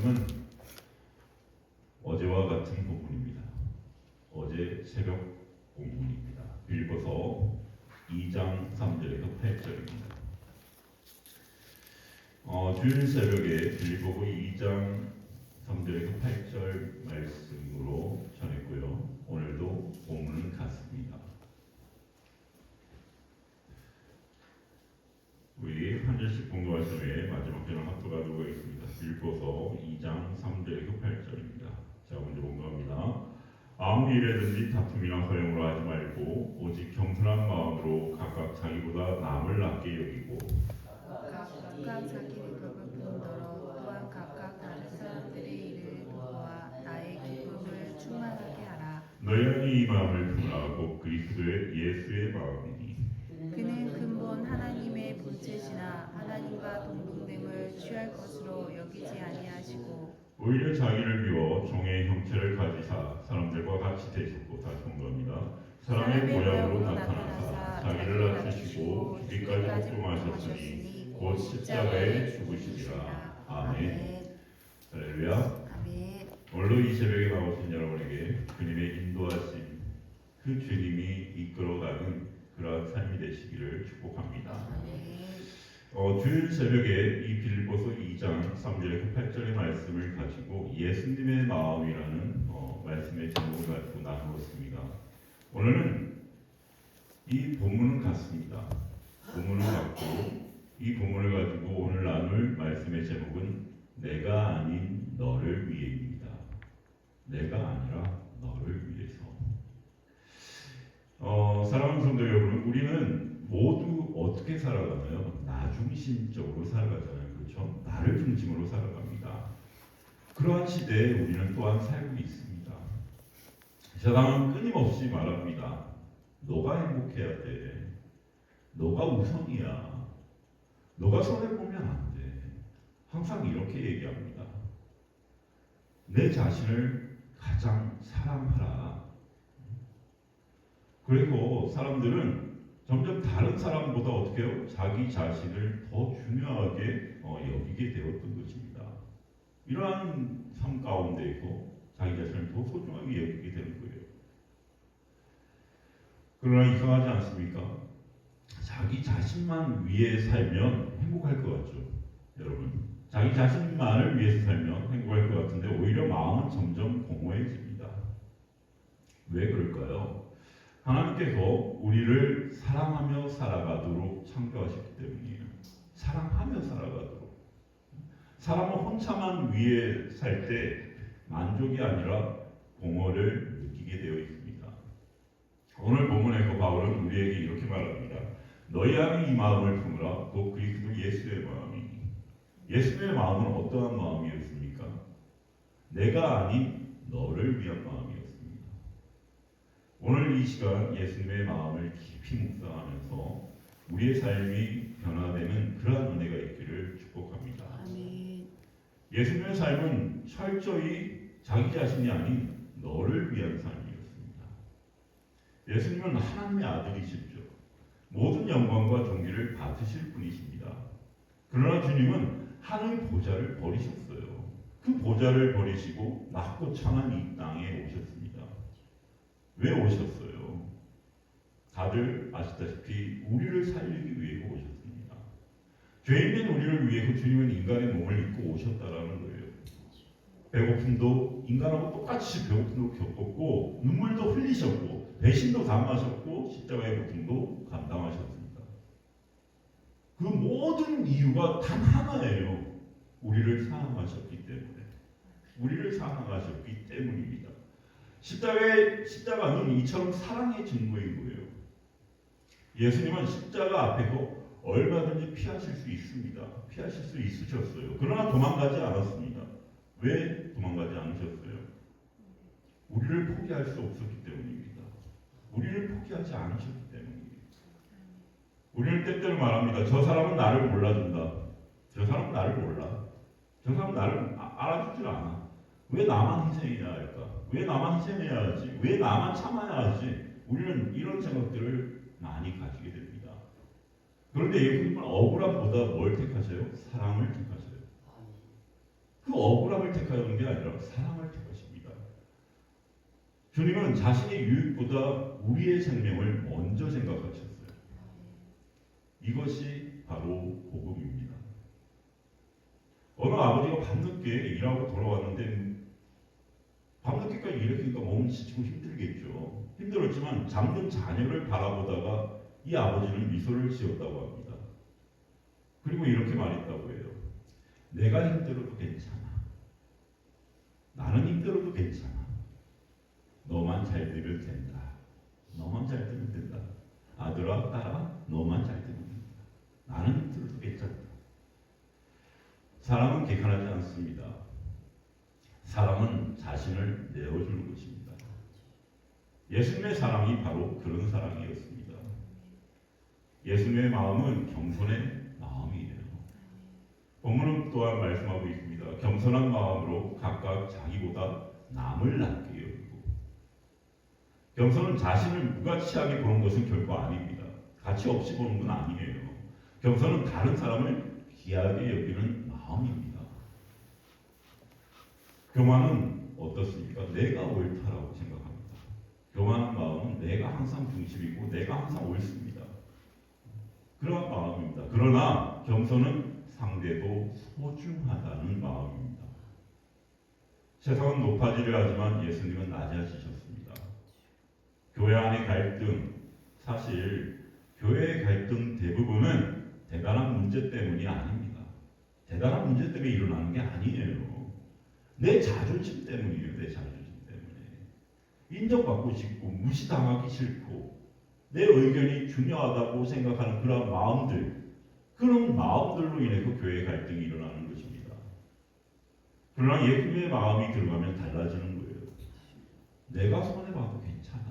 말씀은 어제와 같은 본문입니다. 어제 새벽 본문입니다. 빌립보서 2장 3절에서 8절입니다. 주일 새벽에 빌립보서 2장 3절에서 8절 말씀으로 전했고요. 오늘도 본문은 같습니다. 우리 한 절씩 공부하신 후에 마지막 절을 합독하도록 하겠습니다. 빌립보서 2장 3절에서 8절입니다. 자, 먼저 공부합니다. 아무리 이래든지 다툼이나 허용으로 하지 말고 오직 겸손한 마음으로 각각 자기보다 남을 낫게 여기고 각각 자기 덕을 품더러 또한 각각 다른 사람들의 일을 도와 나의 기쁨을 충만하게 하라. 너희 안에 이 마음을 품으라. 곧 그리스도의 예수의 마음이니 그는 근본 하나님의 본체시나 하나님과 동등됨을 취할 것으로 여기지 아니하시고 오히려 자기를 비워 종의 형체를 가지사 사람들과 같이 되셨고, 다시 공부합니다. 사람의 모양으로 나타나사 자기를 낮추시고 죽기까지 복종하셨으니 곧 십자가에 죽으시리라. 아멘. 할렐루야. 아멘. 오늘도 이 새벽에 나오신 여러분에게 주님의 인도하심, 그 주님이 이끌어가는 그러한 삶이 되시기를 축복합니다. 아멘. 주일 새벽에 이 빌립보서 2장 3절에서 8절의 말씀을 가지고 예수님의 마음이라는 말씀의 제목을 가지고 나누었습니다. 오늘은 이 본문은 같습니다. 본문은 같고 이 본문을 가지고 오늘 나눌 말씀의 제목은 내가 아닌 너를 위해입니다. 내가 아니라 너를 위해서. 사랑하는 성도 여러분, 우리는 모두 어떻게 살아가나요? 나 중심적으로 살아가잖아요. 그렇죠? 나를 중심으로 살아갑니다. 그러한 시대에 우리는 또한 살고 있습니다. 세상은 끊임없이 말합니다. 너가 행복해야 돼. 너가 우선이야. 너가 손해보면 안 돼. 항상 이렇게 얘기합니다. 내 자신을 가장 사랑하라. 그리고 사람들은 점점 다른 사람보다 어떻게 해요? 자기 자신을 더 중요하게 여기게 되었던 것입니다. 이러한 삶 가운데에서 자기 자신을 더 소중하게 여기게 되는 거예요. 그러나 이상하지 않습니까? 자기 자신만 위해 살면 행복할 것 같죠, 여러분. 자기 자신만을 위해서 살면 행복할 것 같은데 오히려 마음은 점점 공허해집니다. 왜 그럴까요? 하나님께서 우리를 사랑하며 살아가도록 창조하셨기 때문이에요. 사랑하며 살아가도록. 사람은 혼자만 위에 살 때 만족이 아니라 공허를 느끼게 되어 있습니다. 오늘 본문에서 바울은 우리에게 이렇게 말합니다. 너희 안에 이 마음을 품으라. 곧 그리스도 예수의 마음이니. 예수의 마음은 어떠한 마음이었습니까? 내가 아닌 너를 위한 마음이었습니다. 오늘 이 시간 예수님의 마음을 깊이 묵상하면서 우리의 삶이 변화되는 그러한 은혜가 있기를 축복합니다. 아멘. 예수님의 삶은 철저히 자기 자신이 아닌 너를 위한 삶이었습니다. 예수님은 하나님의 아들이시죠. 모든 영광과 존귀를 받으실 분이십니다. 그러나 주님은 하늘 보좌를 버리셨어요. 그 보좌를 버리시고 낮고 참한 이 땅에 오셨습니다. 왜 오셨어요? 다들 아시다시피 우리를 살리기 위해 오셨습니다. 죄인된 우리를 위해서 주님은 인간의 몸을 입고 오셨다라는 거예요. 배고픔도 인간하고 똑같이 배고픔도 겪었고 눈물도 흘리셨고 배신도 당하셨고 십자가의 고통도 감당하셨습니다. 그 모든 이유가 단 하나예요. 우리를 사랑하셨기 때문에. 우리를 사랑하셨기 때문입니다. 십자가는 이처럼 사랑의 증거인 거예요. 예수님은 십자가 앞에서 얼마든지 피하실 수 있습니다. 피하실 수 있으셨어요. 그러나 도망가지 않았습니다. 왜 도망가지 않으셨어요? 우리를 포기할 수 없었기 때문입니다. 우리를 포기하지 않으셨기 때문입니다. 우리는 때때로 말합니다. 저 사람은 나를 몰라준다. 저 사람은 나를 몰라. 저 사람은 나를 알아주질 않아. 왜 나만 희생해야 할까? 왜 나만 희생해야 하지? 왜 나만 참아야 하지? 우리는 이런 생각들을 많이 가지게 됩니다. 그런데 예수님은 억울함보다 뭘 택하세요? 사랑을 택하세요. 그 억울함을 생명을 택하는 게 아니라 사랑을 택하십니다. 주님은 자신의 유익보다 우리의 생명을 먼저 생각하셨어요. 이것이 바로 복음입니다. 어느 아버지가 밤늦게 일하고 돌아왔는데 밤늦게까지 일하니까 몸은 지치고 힘들겠죠. 힘들었지만 잠든 자녀를 바라보다가 이 아버지는 미소를 지었다고 합니다. 그리고 이렇게 말했다고 해요. 내가 힘들어도 괜찮아. 나는 힘들어도 괜찮아. 너만 잘 되면 된다. 너만 잘 되면 된다. 아들아, 딸아, 너만 잘 되면 된다. 나는 힘들어도 괜찮다. 사랑은 객관하지 않습니다. 사랑은 자신을 내어주는 것입니다. 예수님의 사랑이 바로 그런 사랑이었습니다. 예수님의 마음은 겸손의 마음이에요. 본문은 또한 말씀하고 있습니다. 겸손한 마음으로 각각 자기보다 남을 낮게 여기고. 겸손은 자신을 무가치하게 보는 것은 결코 아닙니다. 가치 없이 보는 건 아니에요. 겸손은 다른 사람을 귀하게 여기는 마음입니다. 교만은 어떻습니까? 내가 옳다라고 생각합니다. 교만한 마음은 내가 항상 중심이고 내가 항상 옳습니다. 그런 마음입니다. 그러나 겸손은 상대도 소중하다는 마음입니다. 세상은 높아지려 하지만 예수님은 낮아지셨습니다. 교회 안의 갈등, 사실 교회의 갈등 대부분은 대단한 문제 때문이 아닙니다. 대단한 문제 때문에 일어나는 게 아니에요. 내 자존심 때문이에요. 내 자존심 때문에. 인정받고 싶고 무시당하기 싫고 내 의견이 중요하다고 생각하는 그런 마음들, 그런 마음들로 인해서 교회의 갈등이 일어나는 것입니다. 그러나 예수님의 마음이 들어가면 달라지는 거예요. 내가 손해봐도 괜찮아.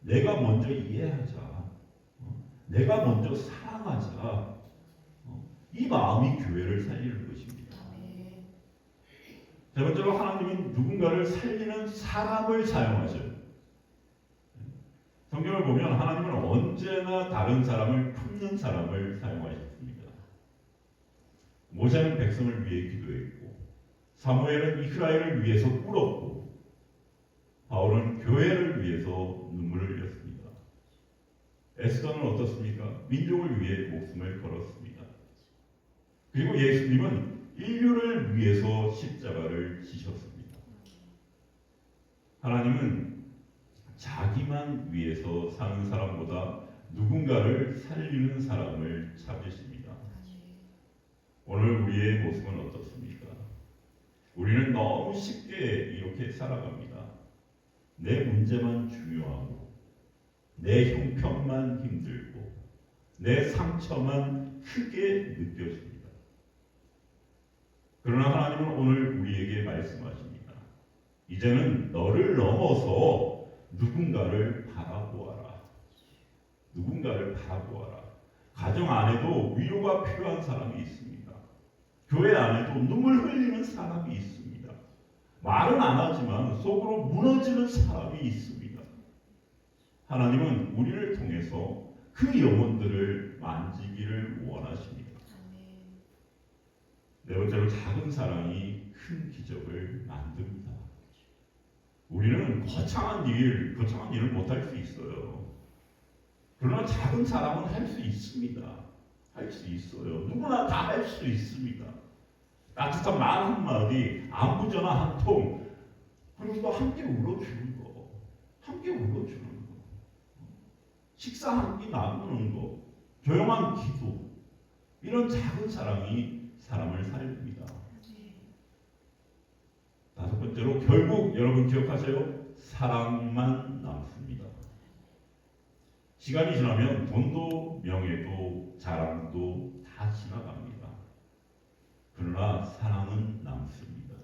내가 먼저 이해하자. 내가 먼저 사랑하자. 이 마음이 교회를 살리는 것입니다. 세 번째로 하나님은 누군가를 살리는 사람을 사용하셔요. 성경을 보면 하나님은 언제나 다른 사람을 품는 사람을 사용하셨습니다. 모세는 백성을 위해 기도했고 사무엘은 이스라엘을 위해서 울었고 바울은 교회를 위해서 눈물을 흘렸습니다. 에스더는 어떻습니까? 민족을 위해 목숨을 걸었습니다. 그리고 예수님은 인류를 위해서 십자가를 지셨습니다. 하나님은 자기만 위해서 사는 사람보다 누군가를 살리는 사람을 찾으십니다. 오늘 우리의 모습은 어떻습니까? 우리는 너무 쉽게 이렇게 살아갑니다. 내 문제만 중요하고 내 형편만 힘들고 내 상처만 크게 느껴집니다. 그러나 하나님은 오늘 우리에게 말씀하십니다. 이제는 너를 넘어서 누군가를 바라보아라. 누군가를 바라보아라. 가정 안에도 위로가 필요한 사람이 있습니다. 교회 안에도 눈물 흘리는 사람이 있습니다. 말은 안 하지만 속으로 무너지는 사람이 있습니다. 하나님은 우리를 통해서 그 영혼들을 만지기를 원하십니다. 네 번째로 작은 사랑이 큰 기적을 만듭니다. 우리는 거창한 일을 못할 수 있어요. 그러나 작은 사랑은 할 수 있습니다. 할 수 있어요. 누구나 다 할 수 있습니다. 따뜻한 말 한마디, 안부 전화 한 통, 그리고 또 함께 울어주는 거, 함께 울어주는 거, 식사 한 끼 나누는 거, 조용한 기도, 이런 작은 사랑이 사람을 살립니다. 다섯 번째로 결국 여러분 기억하세요. 사랑만 남습니다. 시간이 지나면 돈도 명예도 자랑도 다 지나갑니다. 그러나 사랑은 남습니다.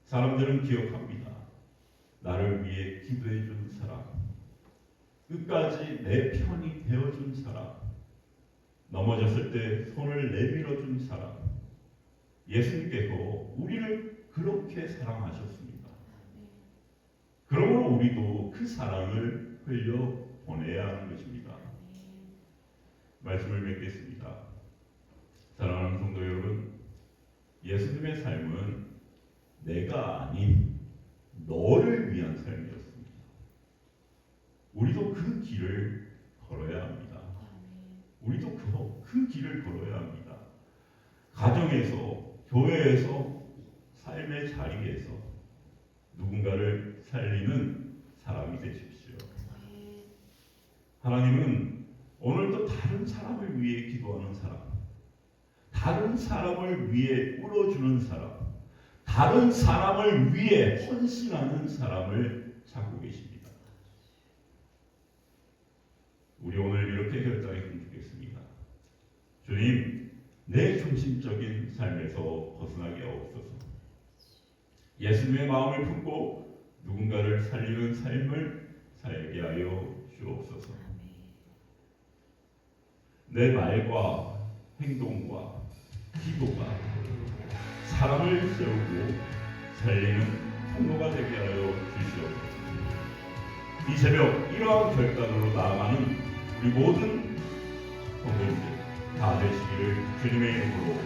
사람들은 기억합니다. 나를 위해 기도해 준 사람, 끝까지 내 편이 되어준 사람, 넘어졌을 때 손을 내밀어 준 사람, 예수님께서 우리를 그렇게 사랑하셨습니다. 그러므로 우리도 그 사랑을 흘려 보내야 하는 것입니다. 말씀을 맺겠습니다. 사랑하는 성도 여러분, 예수님의 삶은 내가 아닌 너를 위한 삶이었습니다. 우리도 그 길을 걸어야 합니다. 우리도 그 길을 걸어야 합니다. 가정에서, 교회에서, 삶의 자리에서 누군가를 살리는 사람이 되십시오. 하나님은 오늘도 다른 사람을 위해 기도하는 사람, 다른 사람을 위해 울어주는 사람, 다른 사람을 위해 헌신하는 사람을 찾고 계십니다. 우리 오늘 이렇게 결단했으면 좋겠습니다. 주님, 내 중심적인 삶에서 벗어나게 하옵소서. 예수님의 마음을 품고 누군가를 살리는 삶을 살게 하여 주옵소서. 내 말과 행동과 기도가 사람을 세우고 살리는 통로가 되게 하여 주시옵소서. 이 새벽 이러한 결단으로 나아가는 우리 모든 성도님들 다 되시기를 주님의 이름으로